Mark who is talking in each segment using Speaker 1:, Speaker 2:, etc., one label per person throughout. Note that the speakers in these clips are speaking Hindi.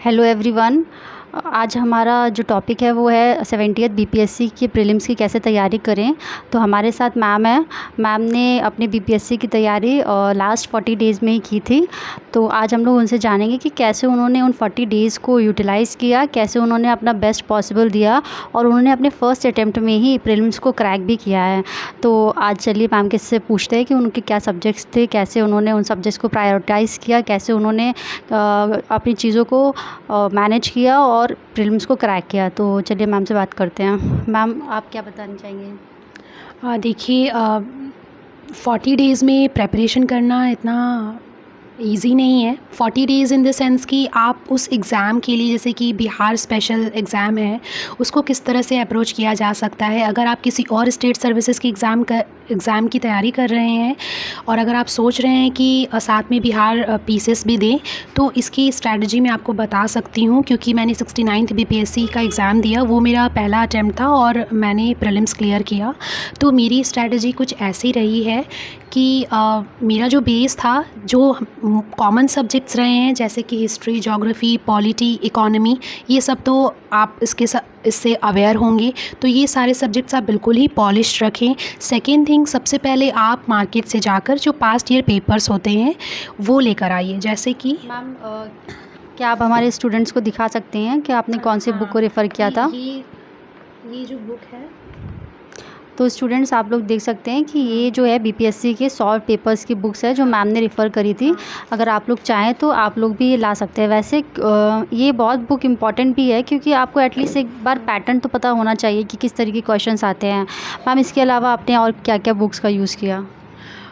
Speaker 1: Hello everyone. आज हमारा जो टॉपिक है वो है 70th बीपीएससी की प्रीलिम्स की कैसे तैयारी करें। तो हमारे साथ मैम है। मैम ने अपनी बीपीएससी की तैयारी लास्ट 40 डेज़ में ही की थी। तो आज हम लोग उनसे जानेंगे कि कैसे उन्होंने उन 40 डेज़ को यूटिलाइज़ किया, कैसे उन्होंने अपना बेस्ट पॉसिबल दिया और उन्होंने अपने फर्स्ट अटैम्प्ट में ही प्रीलिम्स को क्रैक भी किया है। तो आज चलिए मैम के से पूछते हैं कि उनके क्या सब्जेक्ट्स थे, कैसे उन्होंने उन सब्जेक्ट्स को प्रायोरिटाइज़ किया, कैसे उन्होंने अपनी चीज़ों को मैनेज किया और प्रीलिम्स को क्रैक किया। तो चलिए मैम से बात करते हैं। मैम आप क्या बताना चाहेंगे?
Speaker 2: देखिए 40 डेज़ में प्रेपरेशन करना इतना ईज़ी नहीं है। 40 डेज़ इन द सेंस कि आप उस एग्ज़ाम के लिए, जैसे कि बिहार स्पेशल एग्ज़ाम है, उसको किस तरह से अप्रोच किया जा सकता है। अगर आप किसी और स्टेट सर्विसेज की एग्ज़ाम की तैयारी कर रहे हैं और अगर आप सोच रहे हैं कि साथ में बिहार पीसीएस भी दें, तो इसकी स्ट्रैटेजी मैं आपको बता सकती हूँ, क्योंकि मैंने 69th बीपीएससी का एग्ज़ाम दिया। वो मेरा पहला अटैम्प्ट था और मैंने प्रीलिम्स क्लियर किया। तो मेरी स्ट्रैटेजी कुछ ऐसी रही है कि मेरा जो बेस था, जो कॉमन सब्जेक्ट्स रहे हैं जैसे कि हिस्ट्री, ज्योग्राफी, पॉलिटी, इकोनॉमी, ये सब तो आप इससे अवेयर होंगे। तो ये सारे सब्जेक्ट्स आप बिल्कुल ही पॉलिश रखें। सेकेंड थिंग, सबसे पहले आप मार्केट से जाकर जो पास्ट ईयर पेपर्स होते हैं वो लेकर आइए। जैसे कि
Speaker 1: मैम क्या आप हमारे स्टूडेंट्स को दिखा सकते हैं कि आपने कौन सी बुक को रेफ़र किया था?
Speaker 2: ये जो बुक है,
Speaker 1: तो स्टूडेंट्स आप लोग देख सकते हैं कि ये जो है बीपीएससी के सॉल्व पेपर्स की बुक्स है जो मैम ने रेफ़र करी थी। अगर आप लोग चाहें तो आप लोग भी ये ला सकते हैं। वैसे ये बहुत बुक इम्पॉर्टेंट भी है, क्योंकि आपको एटलीस्ट एक बार पैटर्न तो पता होना चाहिए कि किस तरीके के क्वेश्चंस आते हैं। मैम इसके अलावा आपने और क्या क्या बुक्स का यूज़ किया?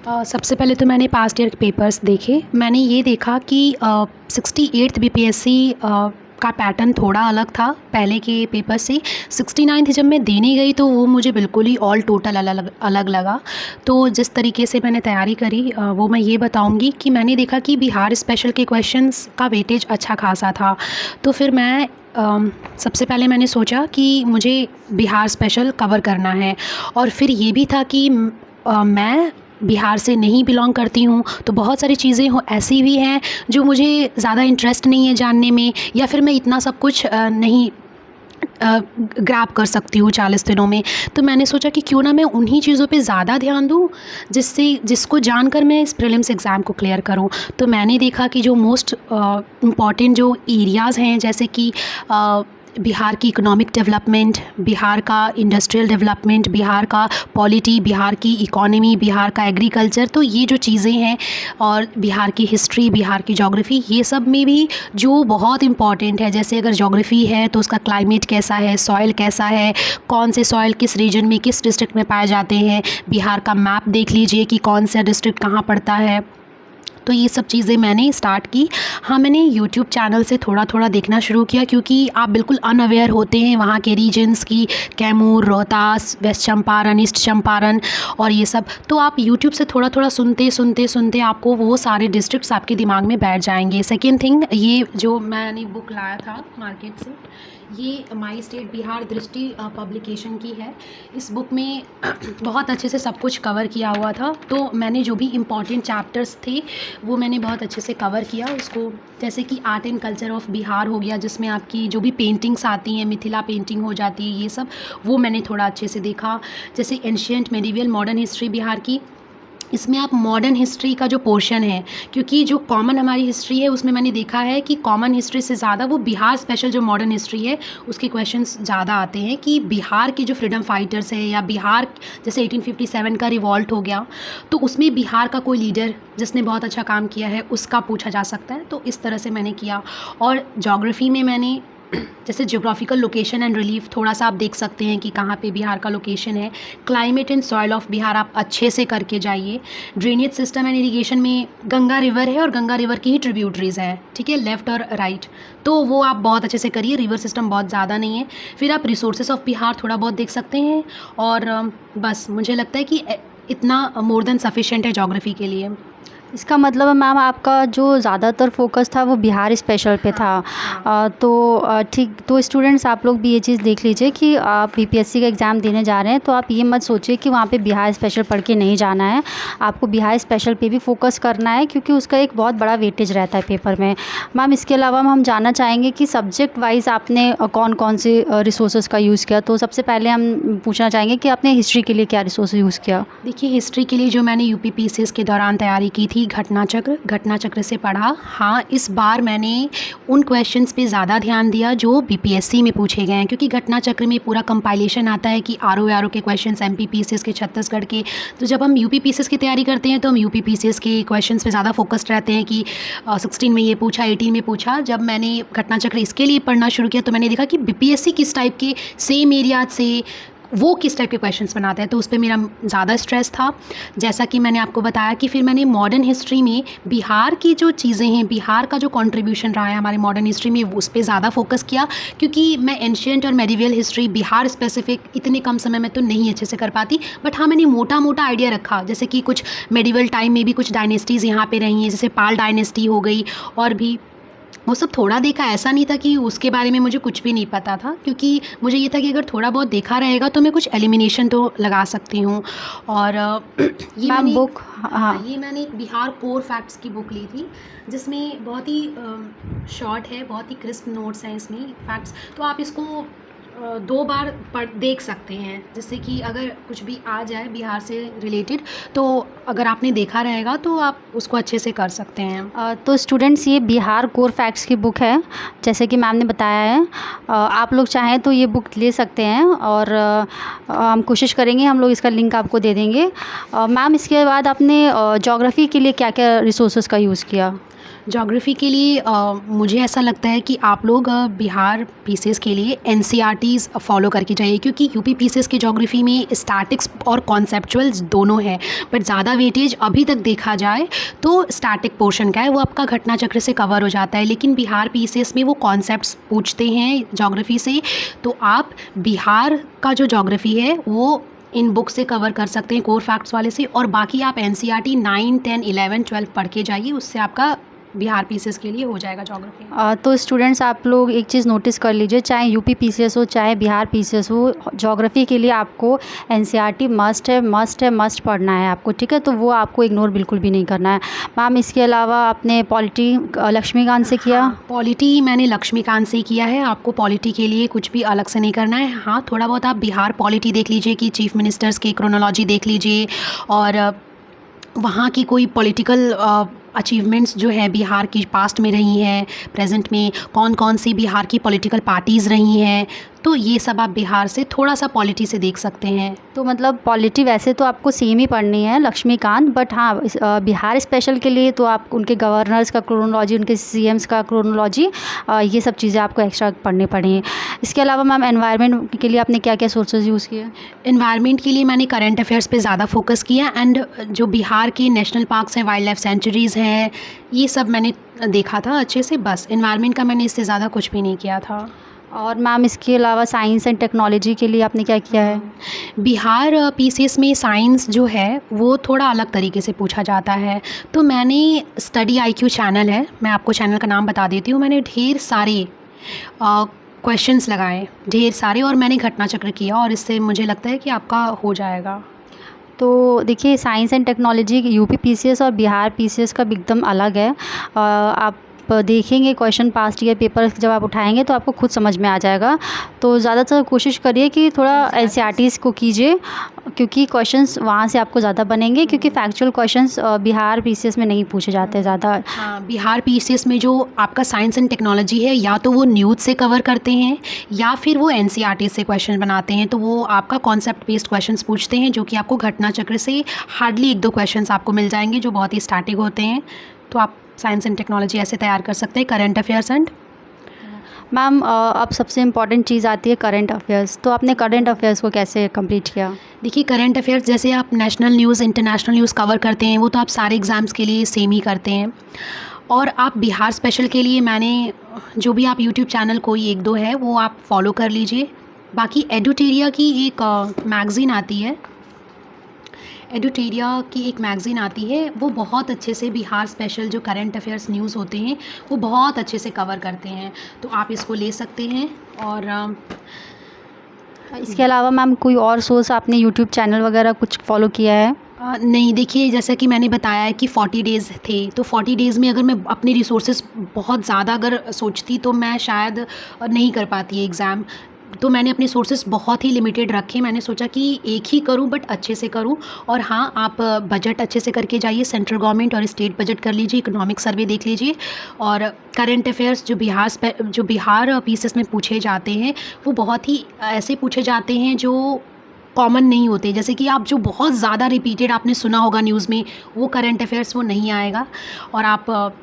Speaker 2: सबसे पहले तो मैंने पास्ट ईयर पेपर्स देखे। मैंने ये देखा कि 68th बीपीएससी का पैटर्न थोड़ा अलग था पहले के पेपर से। 69th जब मैं देने गई तो वो मुझे बिल्कुल ही ऑल टोटल अलग लगा। तो जिस तरीके से मैंने तैयारी करी वो मैं ये बताऊंगी कि मैंने देखा कि बिहार स्पेशल के क्वेश्चंस का वेटेज अच्छा खासा था। तो फिर मैं सबसे पहले मैंने सोचा कि मुझे बिहार स्पेशल कवर करना है। और फिर ये भी था कि मैं बिहार से नहीं बिलोंग करती हूँ, तो बहुत सारी चीज़ें ऐसी भी हैं जो मुझे ज़्यादा इंटरेस्ट नहीं है जानने में, या फिर मैं इतना सब कुछ नहीं ग्रैब कर सकती हूँ 40 दिनों में। तो मैंने सोचा कि क्यों ना मैं उन्हीं चीज़ों पे ज़्यादा ध्यान दूँ जिसको जानकर मैं इस प्रीलिम्स एग्ज़ाम को क्लियर करूँ। तो मैंने देखा कि जो मोस्ट इम्पॉर्टेंट जो एरियाज़ हैं, जैसे कि बिहार की इकोनॉमिक डेवलपमेंट, बिहार का इंडस्ट्रियल डेवलपमेंट, बिहार का पॉलिटी, बिहार की इकोनॉमी, बिहार का एग्रीकल्चर, तो ये जो चीज़ें हैं, और बिहार की हिस्ट्री, बिहार की ज्योग्राफी, ये सब में भी जो बहुत इम्पॉर्टेंट है। जैसे अगर ज्योग्राफी है तो उसका क्लाइमेट कैसा है, सॉइल कैसा है, कौन से सॉइल किस रीजन में, किस डिस्ट्रिक्ट में पाए जाते हैं। बिहार का मैप देख लीजिए कि कौन सा डिस्ट्रिक्ट कहाँ पड़ता है। तो ये सब चीज़ें मैंने स्टार्ट की। हाँ, मैंने यूट्यूब चैनल से थोड़ा थोड़ा देखना शुरू किया, क्योंकि आप बिल्कुल अनअवेयर होते हैं वहाँ के रीजन्स की, कैमूर, रोहतास, वेस्ट चंपारण, ईस्ट चंपारण और ये सब। तो आप यूट्यूब से थोड़ा थोड़ा सुनते आपको वो सारे डिस्ट्रिक्ट्स आपके दिमाग में बैठ जाएंगे। सेकेंड थिंग, ये जो मैंने बुक लाया था मार्केट से, ये माई स्टेट बिहार दृष्टि पब्लिकेशन की है। इस बुक में बहुत अच्छे से सब कुछ कवर किया हुआ था। तो मैंने जो भी इम्पॉर्टेंट चैप्टर्स थे वो मैंने बहुत अच्छे से कवर किया उसको। जैसे कि art and culture of Bihar हो गया, जिसमें आपकी जो भी पेंटिंग्स आती हैं, मिथिला पेंटिंग हो जाती है, ये सब वो मैंने थोड़ा अच्छे से देखा। जैसे ancient, medieval, modern history Bihar की, इसमें आप मॉडर्न हिस्ट्री का जो पोर्शन है, क्योंकि जो कॉमन हमारी हिस्ट्री है उसमें मैंने देखा है कि कॉमन हिस्ट्री से ज़्यादा वो बिहार स्पेशल जो मॉडर्न हिस्ट्री है उसके क्वेश्चंस ज़्यादा आते हैं, कि बिहार के जो फ्रीडम फाइटर्स हैं, या बिहार जैसे 1857 का रिवॉल्ट हो गया, तो उसमें बिहार का कोई लीडर जिसने बहुत अच्छा काम किया है उसका पूछा जा सकता है। तो इस तरह से मैंने किया। और जोग्राफ़ी में मैंने जैसे जियोग्राफिकल लोकेशन एंड रिलीफ थोड़ा सा आप देख सकते हैं कि कहाँ पे बिहार का लोकेशन है। Climate and soil of Bihar आप अच्छे से करके जाइए। ड्रेनेज सिस्टम एंड इरिगेशन में गंगा रिवर है और गंगा रिवर की ही ट्रिब्यूटरीज हैं, ठीक है, लेफ़्ट और राइट, तो वो आप बहुत अच्छे से करिए। रिवर सिस्टम बहुत ज़्यादा नहीं है। फिर आप रिसोर्सेज ऑफ बिहार थोड़ा बहुत देख सकते हैं। और बस मुझे लगता है कि इतना मोर देन सफिशेंट है जोग्राफ़ी के लिए।
Speaker 1: इसका मतलब है मैम आपका जो ज़्यादातर फ़ोकस था वो बिहार स्पेशल पे था। ठीक, तो स्टूडेंट्स आप लोग भी ये चीज़ देख लीजिए कि आप बीपीएससी का एग्ज़ाम देने जा रहे हैं तो आप ये मत सोचिए कि वहाँ पे बिहार स्पेशल पढ़ के नहीं जाना है। आपको बिहार स्पेशल पे भी फ़ोकस करना है क्योंकि उसका एक बहुत बड़ा वेटेज रहता है पेपर में। मैम इसके अलावा हम जानना चाहेंगे कि सब्जेक्ट वाइज़ आपने कौन-कौन से रिसोर्सेज़ का यूज़ किया? तो सबसे पहले हम पूछना चाहेंगे कि आपने हिस्ट्री के लिए क्या रिसोर्स यूज़ किया?
Speaker 2: देखिए, हिस्ट्री के लिए जो मैंने यूपीपीसीएस के दौरान तैयारी की थी, घटना चक्र से पढ़ा। हाँ, इस बार मैंने उन क्वेश्चंस पे ज़्यादा ध्यान दिया जो बीपीएससी में पूछे गए हैं, क्योंकि घटना चक्र में पूरा कंपाइलेशन आता है कि आरओ के क्वेश्चंस, एमपीपीसीएस के, छत्तीसगढ़ के। तो जब हम यूपीपीसीएस की तैयारी करते हैं तो हम यूपीपीसीएस के क्वेश्चंस पे ज़्यादा फोकस्ड रहते हैं कि 16 में ये पूछा, 18 में पूछा। जब मैंने घटना चक्र इसके लिए पढ़ना शुरू किया तो मैंने देखा कि बीपीएससी किस टाइप के सेम एरिया से वो किस टाइप के क्वेश्चंस बनाते हैं, तो उस पे मेरा ज़्यादा स्ट्रेस था। जैसा कि मैंने आपको बताया कि फिर मैंने मॉडर्न हिस्ट्री में बिहार की जो चीज़ें हैं, बिहार का जो कंट्रीब्यूशन रहा है हमारे मॉडर्न हिस्ट्री में, उस पे ज़्यादा फोकस किया, क्योंकि मैं एंशिएंट और मेडिवल हिस्ट्री बिहार स्पेसिफिक इतने कम समय में तो नहीं अच्छे से कर पाती। बट हाँ, मैंने मोटा मोटा आइडिया रखा, जैसे कि कुछ मेडिवल टाइम में भी कुछ डायनेस्टीज़ यहाँ पे रही हैं, जैसे पाल डायनेस्टी हो गई, और भी वो सब थोड़ा देखा। ऐसा नहीं था कि उसके बारे में मुझे कुछ भी नहीं पता था, क्योंकि मुझे ये था कि अगर थोड़ा बहुत देखा रहेगा तो मैं कुछ एलिमिनेशन तो लगा सकती हूँ। और ये
Speaker 1: मैम
Speaker 2: मैंने
Speaker 1: बुक
Speaker 2: हाँ, ये मैंने एक बिहार कोर फैक्ट्स की बुक ली थी, जिसमें बहुत ही शॉर्ट है, बहुत ही क्रिस्प नोट्स हैं इसमें फैक्ट्स। तो आप इसको 2 बार पढ़ देख सकते हैं, जिससे कि अगर कुछ भी आ जाए बिहार से रिलेटेड, तो अगर आपने देखा रहेगा तो आप उसको अच्छे से कर सकते हैं।
Speaker 1: तो स्टूडेंट्स ये बिहार कोर फैक्ट्स की बुक है, जैसे कि मैम ने बताया है। आप लोग चाहें तो ये बुक ले सकते हैं और हम कोशिश करेंगे, हम लोग इसका लिंक आपको दे देंगे। मैम इसके बाद आपने ज्योग्राफ़ी के लिए क्या-क्या रिसोर्सेज़ का यूज़ किया?
Speaker 2: ज्योग्राफ़ी के लिए मुझे ऐसा लगता है कि आप लोग बिहार पीसीएस के लिए एनसीईआरटीज़ फॉलो करके जाइए, क्योंकि यूपी पीसीएस की ज्योग्राफ़ी में स्टैटिक्स और कॉन्सेप्चुअल्स दोनों है। बट ज़्यादा वेटेज अभी तक देखा जाए तो स्टैटिक पोर्शन का है, वो आपका घटना चक्र से कवर हो जाता है। लेकिन बिहार पीसीएस में वो कॉन्सेप्ट्स पूछते हैं ज्योग्राफ़ी से, तो आप बिहार का जो ज्योग्राफ़ी है वो इन बुक से कवर कर सकते हैं, कोर फैक्ट्स वाले से। और बाकी आप एनसीईआरटी 9, 10, 11, 12 पढ़ के जाइए, उससे आपका बिहार पीसीएस के लिए हो जाएगा ज्योग्राफी।
Speaker 1: तो स्टूडेंट्स आप लोग एक चीज़ नोटिस कर लीजिए, चाहे यूपी पीसीएस हो चाहे बिहार पीसीएस हो, ज्योग्राफ़ी के लिए आपको एनसीईआरटी मस्ट पढ़ना है आपको, ठीक है? तो वो आपको इग्नोर बिल्कुल भी नहीं करना है। मैम इसके अलावा आपने पॉलिटी लक्ष्मीकांत से किया?
Speaker 2: हाँ, पॉलिटी मैंने लक्ष्मीकांत से किया है। आपको पॉलिटी के लिए कुछ भी अलग से नहीं करना है। हाँ, थोड़ा बहुत आप बिहार पॉलिटी देख लीजिए कि चीफ मिनिस्टर्स की क्रोनोलॉजी देख लीजिए, और वहाँ की कोई पॉलिटिकल अचीवमेंट्स जो है बिहार की पास्ट में रही हैं, प्रेजेंट में कौन कौन सी बिहार की पॉलिटिकल पार्टीज़ रही हैं, तो ये सब आप बिहार से थोड़ा सा पॉलिटी से देख सकते हैं।
Speaker 1: तो मतलब पॉलिटी वैसे तो आपको सेम ही पढ़नी है लक्ष्मीकांत, बट हाँ बिहार स्पेशल के लिए तो आप उनके गवर्नर्स का क्रोनोलॉजी, उनके सीएम्स का क्रोनोलॉजी, ये सब चीज़ें आपको एक्स्ट्रा पढ़नी पड़ी। इसके अलावा मैम एनवायरनमेंट के लिए आपने क्या क्या सोर्सेज यूज़ किए?
Speaker 2: एनवायरनमेंट के लिए मैंने करंट अफेयर्स पे ज़्यादा फोकस किया, एंड जो बिहार के नेशनल पार्क्स हैं, वाइल्ड लाइफ सेंचुरीज़ हैं, ये सब मैंने देखा था अच्छे से। बस एनवायरनमेंट का मैंने इससे ज़्यादा कुछ भी नहीं किया था।
Speaker 1: और मैम इसके अलावा साइंस एंड टेक्नोलॉजी के लिए आपने क्या किया है?
Speaker 2: बिहार पीसीएस में साइंस जो है वो थोड़ा अलग तरीके से पूछा जाता है, तो मैंने स्टडी आईक्यू चैनल है, मैं आपको चैनल का नाम बता देती हूँ। मैंने ढेर सारे क्वेश्चंस लगाए, ढेर सारे, और मैंने घटना चक्र किया, और इससे मुझे लगता है कि आपका हो जाएगा।
Speaker 1: तो देखिए science and technology UP PCS और बिहार पीसीएस का एकदम अलग है। आप देखेंगे क्वेश्चन पास्ट ईयर पेपर जब आप उठाएंगे तो आपको खुद समझ में आ जाएगा। तो ज़्यादातर कोशिश करिए कि थोड़ा एनसीईआरटीज़ को कीजिए, क्योंकि क्वेश्चंस वहाँ से आपको ज़्यादा बनेंगे, क्योंकि फैक्चुअल क्वेश्चंस बिहार पीसीएस में नहीं पूछे जाते ज़्यादा।
Speaker 2: हाँ, बिहार पीसीएस में जो आपका साइंस एंड टेक्नोलॉजी है, या तो वो न्यूज़ से कवर करते हैं या फिर वो एनसीईआरटी से क्वेश्चन बनाते हैं। तो वो आपका कॉन्सेप्ट बेस्ड क्वेश्चंस पूछते हैं, जो कि आपको घटना चक्र से हार्डली 1-2 क्वेश्चंस आपको मिल जाएंगे जो बहुत ही स्टैटिक होते हैं। तो आप साइंस एंड टेक्नोलॉजी ऐसे तैयार कर सकते हैं। करंट अफेयर्स एंड
Speaker 1: मैम अब सबसे इम्पॉर्टेंट चीज़ आती है करंट अफेयर्स। तो आपने करंट अफेयर्स को कैसे कंप्लीट किया?
Speaker 2: देखिए, करंट अफेयर्स जैसे आप national news, international news cover करते हैं, वो तो आप सारे एग्ज़ाम्स के लिए सेम ही करते हैं। और आप बिहार स्पेशल के लिए मैंने जो भी आप यूट्यूब चैनल कोई 1-2 है वो आप फॉलो कर लीजिए। बाकी एडुटेरिया की एक मैगज़ीन आती है, एडुटेरिया की एक मैगज़ीन आती है, वो बहुत अच्छे से बिहार स्पेशल जो करंट अफेयर्स न्यूज़ होते हैं वो बहुत अच्छे से कवर करते हैं, तो आप इसको ले सकते हैं। और
Speaker 1: इसके अलावा मैम कोई और सोर्स आपने यूट्यूब चैनल वगैरह कुछ फॉलो किया है?
Speaker 2: नहीं, देखिए जैसा कि मैंने बताया है कि 40 डेज़ थे, तो 40 डेज़ में अगर मैं अपने रिसोर्सेज़ बहुत ज़्यादा अगर सोचती तो मैं शायद नहीं कर पाती एग्ज़ाम। तो मैंने अपने सोर्सेज़ बहुत ही लिमिटेड रखे, मैंने सोचा कि एक ही करूं बट अच्छे से करूं। और हाँ, आप बजट अच्छे से करके जाइए, सेंट्रल गवर्नमेंट और स्टेट बजट कर लीजिए, इकोनॉमिक सर्वे देख लीजिए, और करंट अफेयर्स जो बिहार पीसेस में पूछे जाते हैं वो बहुत ही ऐसे पूछे जाते हैं जो कॉमन नहीं होते। जैसे कि आप जो बहुत ज़्यादा रिपीटेड आपने सुना होगा न्यूज़ में, वो करंट अफेयर्स वो नहीं आएगा। और आप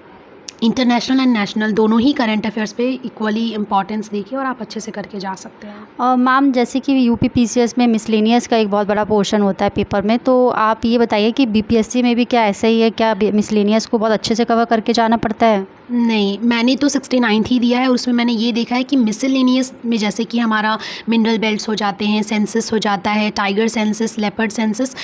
Speaker 2: इंटरनेशनल एंड नेशनल दोनों ही करंट अफेयर्स पे इक्वली इम्पॉर्टेंस देखिए और आप अच्छे से करके जा सकते हैं।
Speaker 1: मैम जैसे कि यूपी पीसीएस में मिसलेनियस का एक बहुत बड़ा पोर्शन होता है पेपर में, तो आप ये बताइए कि बीपीएससी में भी क्या ऐसा ही है, क्या मिसलेनियस को बहुत अच्छे से कवर करके जाना पड़ता है?
Speaker 2: नहीं, मैंने तो 69th ही दिया है, उसमें मैंने ये देखा है कि मिसलेनियस में जैसे कि हमारा मिनरल बेल्ट्स हो जाते हैं, सेंसस हो जाता है, टाइगर सेंसस, लेपर्ड सेंसस,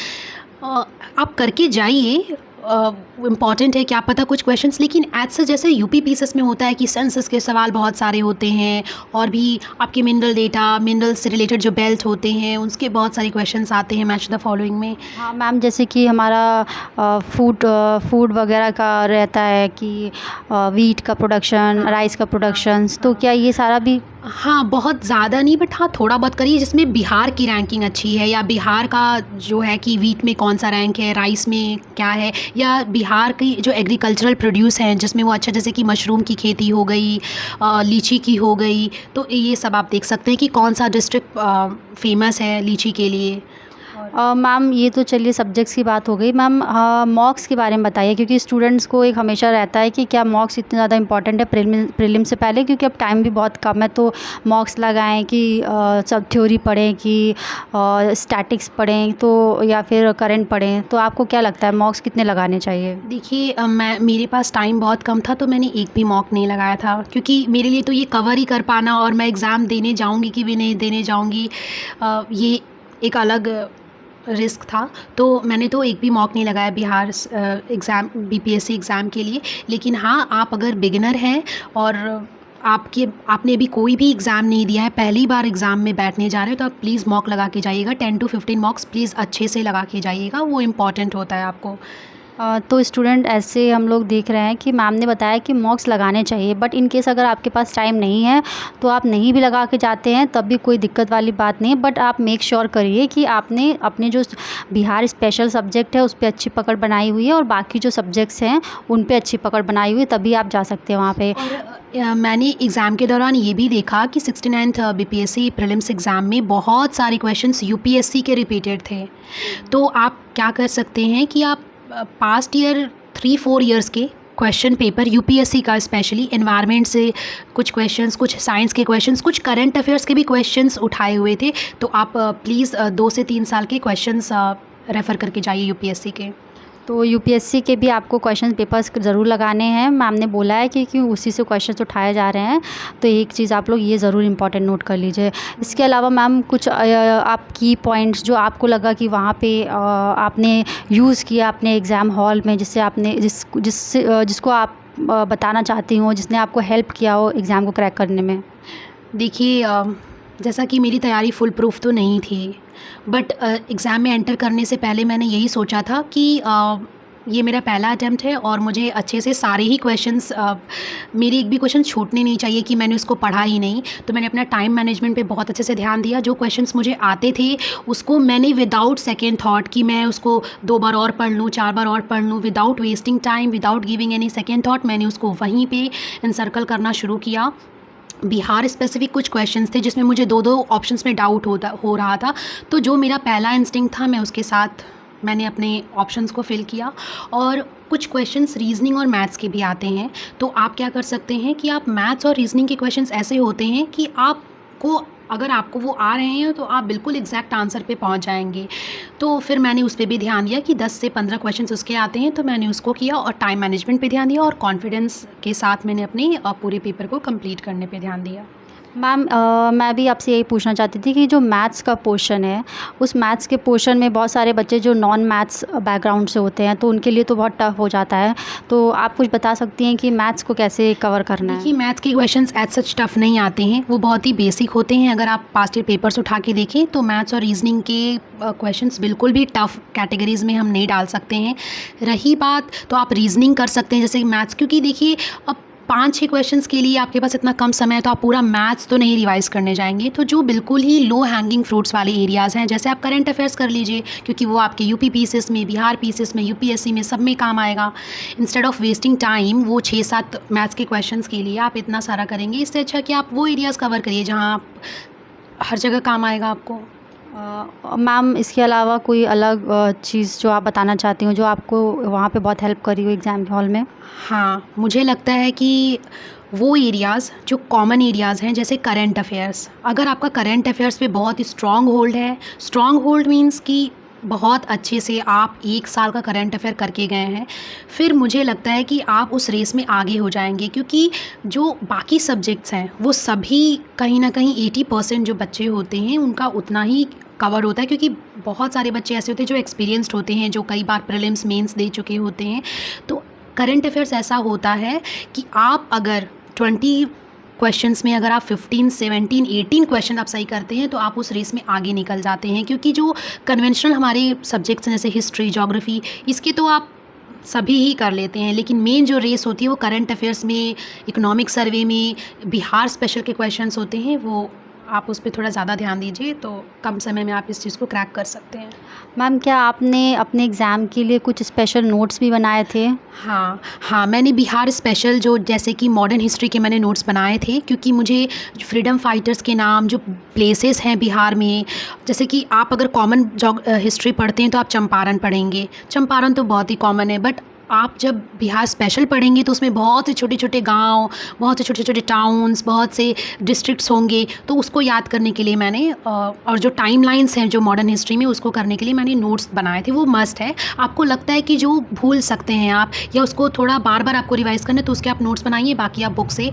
Speaker 2: आप करके जाइए। इम्पॉर्टेंट है, क्या पता कुछ क्वेश्चंस, लेकिन एज सच जैसे यूपी पीसेस में होता है कि सेंसस के सवाल बहुत सारे होते हैं, और भी आपके मिनरल डेटा, मिनरल से रिलेटेड जो बेल्ट होते हैं उसके बहुत सारे क्वेश्चंस आते हैं मैच द फॉलोइंग में।
Speaker 1: हाँ मैम, जैसे कि हमारा फूड वगैरह का रहता है कि वीट का प्रोडक्शन, राइस का प्रोडक्शन, तो क्या ये सारा भी?
Speaker 2: हाँ, बहुत ज़्यादा नहीं बट हाँ थोड़ा बहुत करिए जिसमें बिहार की रैंकिंग अच्छी है, या बिहार का जो है कि वीट में कौन सा रैंक है, राइस में क्या है, या बिहार की जो एग्रीकल्चरल प्रोड्यूस हैं जिसमें वो अच्छा, जैसे कि मशरूम की खेती हो गई, लीची की हो गई, तो ये सब आप देख सकते हैं कि कौन सा डिस्ट्रिक्ट फेमस है लीची के लिए।
Speaker 1: मैम ये तो चलिए सब्जेक्ट्स की बात हो गई। मैम मॉक्स के बारे में बताइए, क्योंकि स्टूडेंट्स को एक हमेशा रहता है कि क्या मॉक्स इतने ज़्यादा इंपॉर्टेंट है प्रीलिम से पहले, क्योंकि अब टाइम भी बहुत कम है, तो मॉक्स लगाएं कि सब थ्योरी पढ़ें कि स्टैटिक्स पढ़ें तो या फिर करंट पढ़ें, तो आपको क्या लगता है मॉक्स कितने लगाने चाहिए?
Speaker 2: देखिए मेरे पास टाइम बहुत कम था तो मैंने एक भी मॉक नहीं लगाया था, क्योंकि मेरे लिए तो ये कवर ही कर पाना और मैं एग्ज़ाम देने जाऊंगी कि भी नहीं देने जाऊंगी, ये एक अलग रिस्क था। तो मैंने तो एक भी मॉक नहीं लगाया बिहार एग्ज़ाम बीपीएससी एग्ज़ाम के लिए। लेकिन हाँ, आप अगर बिगिनर हैं और आपने अभी कोई भी एग्ज़ाम नहीं दिया है, पहली बार एग्ज़ाम में बैठने जा रहे हो, तो आप प्लीज़ मॉक लगा के जाइएगा। 10 to 15 मॉक्स प्लीज़ अच्छे से लगा के जाइएगा, वो इम्पॉर्टेंट होता है आपको।
Speaker 1: तो स्टूडेंट ऐसे हम लोग देख रहे हैं कि मैम ने बताया कि मॉक्स लगाने चाहिए, बट इन केस अगर आपके पास टाइम नहीं है तो आप नहीं भी लगा के जाते हैं तब भी कोई दिक्कत वाली बात नहीं है, बट आप मेक श्योर करिए कि आपने अपने जो बिहार स्पेशल सब्जेक्ट है उस पर अच्छी पकड़ बनाई हुई है और बाकी जो सब्जेक्ट्स हैं उन पे अच्छी पकड़ बनाई हुई है, तभी आप जा सकते हैं वहाँ पे।
Speaker 2: और मैंने एग्ज़ाम के दौरान ये भी देखा कि 69th बीपीएससी प्रीलिम्स एग्ज़ाम में बहुत सारे क्वेश्चंस यूपीएससी के रिपीटेड थे। तो आप क्या कर सकते हैं कि आप पास्ट ईयर 3-4 ईयर्स के क्वेश्चन पेपर यूपीएससी का, स्पेशली एनवायरनमेंट से कुछ क्वेश्चंस, कुछ साइंस के क्वेश्चंस, कुछ करंट अफेयर्स के भी क्वेश्चंस उठाए हुए थे, तो आप प्लीज़ 2 से 3 साल के क्वेश्चंस रेफ़र करके जाइए यूपीएससी के।
Speaker 1: तो यूपीएससी के भी आपको क्वेश्चन पेपर्स ज़रूर लगाने हैं, मैम ने बोला है कि उसी से क्वेश्चंस उठाए जा रहे हैं, तो एक चीज़ आप लोग ये ज़रूर इंपॉर्टेंट नोट कर लीजिए। इसके अलावा मैम कुछ आप की पॉइंट्स जो आपको लगा कि वहाँ पे आपने यूज़ किया अपने एग्ज़ाम हॉल में, जिससे आपने जिसको आप बताना चाहती हो, जिसने आपको हेल्प किया हो एग्ज़ाम को क्रैक करने में?
Speaker 2: देखिए जैसा कि मेरी तैयारी फुल प्रूफ तो नहीं थी, बट एग्ज़ाम में एंटर करने से पहले मैंने यही सोचा था कि ये मेरा पहला अटैम्प्ट है और मुझे अच्छे से सारे ही क्वेश्चंस, मेरे एक भी क्वेश्चन छूटने नहीं चाहिए कि मैंने उसको पढ़ा ही नहीं। तो मैंने अपना टाइम मैनेजमेंट पे बहुत अच्छे से ध्यान दिया। जो क्वेश्चंस मुझे आते थे उसको मैंने विदाउट सेकेंड थाट कि मैं उसको 2 बार और पढ़ लूँ, 4 बार और पढ़ लूँ, without wasting time, without giving any second thought, मैंने उसको वहीं पे इनसर्कल करना शुरू किया। बिहार स्पेसिफिक कुछ क्वेश्चंस थे जिसमें मुझे 2-2 ऑप्शंस में डाउट हो रहा था, तो जो मेरा पहला इंस्टिंक्ट था मैं उसके साथ मैंने अपने ऑप्शंस को फिल किया। और कुछ क्वेश्चंस रीजनिंग और मैथ्स के भी आते हैं, तो आप क्या कर सकते हैं कि आप मैथ्स और रीजनिंग के क्वेश्चंस ऐसे होते हैं कि अगर आपको वो आ रहे हैं तो आप बिल्कुल एग्जैक्ट आंसर पे पहुंच जाएंगे। तो फिर मैंने उस पर भी ध्यान दिया कि 10 से 15 क्वेश्चंस उसके आते हैं, तो मैंने उसको किया और टाइम मैनेजमेंट पे ध्यान दिया और कॉन्फिडेंस के साथ मैंने अपने पूरे पेपर को कंप्लीट करने पे ध्यान दिया।
Speaker 1: मैम मैं भी आपसे यही पूछना चाहती थी कि जो मैथ्स का पोर्शन है, उस मैथ्स के पोर्शन में बहुत सारे बच्चे जो नॉन मैथ्स बैकग्राउंड से होते हैं, तो उनके लिए तो बहुत टफ़ हो जाता है। तो आप कुछ बता सकती हैं कि मैथ्स को कैसे कवर करना है?
Speaker 2: देखिए, मैथ्स के क्वेश्चंस एज सच टफ नहीं आते हैं, वो बहुत ही बेसिक होते हैं। अगर आप पास्ट ईयर पेपर्स उठा के देखें तो मैथ्स और रीजनिंग के क्वेश्चंस बिल्कुल भी टफ कैटेगरीज़ में हम नहीं डाल सकते हैं। रही बात, तो आप रीजनिंग कर सकते हैं जैसे कि मैथ्स, क्योंकि देखिए अब 5-6 क्वेश्चंस के लिए आपके पास इतना कम समय है, तो आप पूरा मैथ्स तो नहीं रिवाइज़ करने जाएँगे। तो जो बिल्कुल ही लो हैंगिंग फ्रूट्स वाले एरियाज़ हैं, जैसे आप करंट अफेयर्स कर लीजिए, क्योंकि वो आपके यूपी पीसीएस में, बिहार पीसीएस में, यूपीएससी में सब में काम आएगा। इंस्टेड ऑफ वेस्टिंग टाइम वो 6-7 मैथ्स के क्वेश्चंस के लिए आप इतना सारा करेंगे, इससे अच्छा कि आप वो एरियाज़ कवर करिए जहाँ आप हर जगह काम आएगा आपको।
Speaker 1: मैम इसके अलावा कोई अलग चीज़ जो आप बताना चाहती हो, जो आपको वहाँ पे बहुत हेल्प करी हो एग्ज़ाम हॉल में?
Speaker 2: हाँ, मुझे लगता है कि वो एरियाज़ जो कॉमन एरियाज़ हैं, जैसे करंट अफेयर्स, अगर आपका करंट अफेयर्स पे बहुत स्ट्रॉन्ग होल्ड है, स्ट्रॉन्ग होल्ड मीन्स कि बहुत अच्छे से आप 1 साल का करंट अफेयर करके गए हैं, फिर मुझे लगता है कि आप उस रेस में आगे हो जाएंगे। क्योंकि जो बाकी सब्जेक्ट्स हैं वो सभी कहीं ना कहीं 80% जो बच्चे होते हैं उनका उतना ही कवर होता है, क्योंकि बहुत सारे बच्चे ऐसे होते हैं जो एक्सपीरियंस्ड होते हैं, जो कई बार प्रीलिम्स मेंस दे चुके होते हैं। तो करंट अफेयर्स ऐसा होता है कि आप अगर 20 क्वेश्चंस में अगर आप 15, 17, 18 क्वेश्चन आप सही करते हैं तो आप उस रेस में आगे निकल जाते हैं। क्योंकि जो कन्वेंशनल हमारे सब्जेक्ट्स हैं जैसे हिस्ट्री, ज्योग्राफी, इसके तो आप सभी ही कर लेते हैं, लेकिन मेन जो रेस होती है वो करंट अफेयर्स में, इकोनॉमिक सर्वे में, बिहार स्पेशल के क्वेश्चंस होते हैं, वो आप उस पे थोड़ा ज़्यादा ध्यान दीजिए तो कम समय में आप इस चीज़ को क्रैक कर सकते हैं।
Speaker 1: मैम क्या आपने अपने एग्ज़ाम के लिए कुछ स्पेशल नोट्स भी बनाए थे?
Speaker 2: हाँ, मैंने बिहार स्पेशल जो जैसे कि मॉडर्न हिस्ट्री के मैंने नोट्स बनाए थे, क्योंकि मुझे फ्रीडम फाइटर्स के नाम, जो प्लेसेस हैं बिहार में, जैसे कि आप अगर कॉमन हिस्ट्री पढ़ते हैं तो आप चंपारण पढ़ेंगे, चंपारण तो बहुत ही कॉमन है, बट आप जब बिहार स्पेशल पढ़ेंगे तो उसमें बहुत से छोटे-छोटे गाँव, बहुत से छोटे-छोटे टाउन्स, बहुत से डिस्ट्रिक्ट्स होंगे, तो उसको याद करने के लिए मैंने और जो टाइमलाइन्स हैं जो मॉडर्न हिस्ट्री में, उसको करने के लिए मैंने नोट्स बनाए थे। वो मस्ट है। आपको लगता है कि जो भूल सकते हैं आप या उसको थोड़ा बार-बार आपको रिवाइज़ करना है, तो उसके आप नोट्स बनाइए, बाकी आप बुक से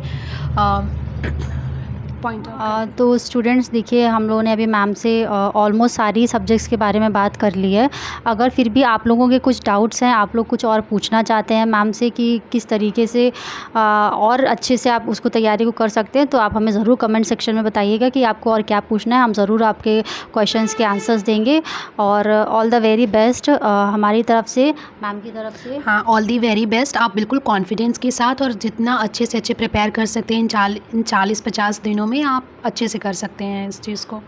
Speaker 2: पॉइंट आउट।
Speaker 1: तो स्टूडेंट्स देखिए, हम लोगों ने अभी मैम से ऑलमोस्ट सारी सब्जेक्ट्स के बारे में बात कर ली है। अगर फिर भी आप लोगों के कुछ डाउट्स हैं, आप लोग कुछ और पूछना चाहते हैं मैम से कि किस तरीके से और अच्छे से आप उसको तैयारी को कर सकते हैं, तो आप हमें ज़रूर कमेंट सेक्शन में बताइएगा कि आपको और क्या पूछना है। हम ज़रूर आपके क्वेश्चंस के आंसर्स देंगे। और ऑल द वेरी बेस्ट हमारी तरफ से, मैम की तरफ से।
Speaker 2: हाँ, ऑल दी वेरी बेस्ट। आप बिल्कुल कॉन्फिडेंस के साथ और जितना अच्छे से अच्छे प्रिपेयर कर सकते हैं इन 40-50 दिनों में, आप अच्छे से कर सकते हैं इस चीज़ को।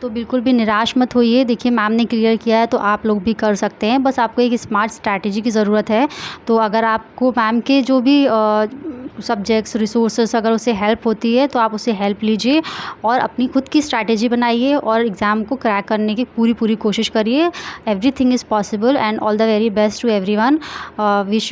Speaker 1: तो बिल्कुल भी निराश मत होइए। देखिए मैम ने क्लियर किया है तो आप लोग भी कर सकते हैं। बस आपको एक स्मार्ट स्ट्रैटेजी की ज़रूरत है। तो अगर आपको मैम के जो भी सब्जेक्ट्स, रिसोर्सेस अगर उससे हेल्प होती है तो आप उससे हेल्प लीजिए और अपनी खुद की स्ट्रैटेजी बनाइए और एग्ज़ाम को क्रैक करने की पूरी कोशिश करिए। Everything is possible and all the very best to everyone. Wish you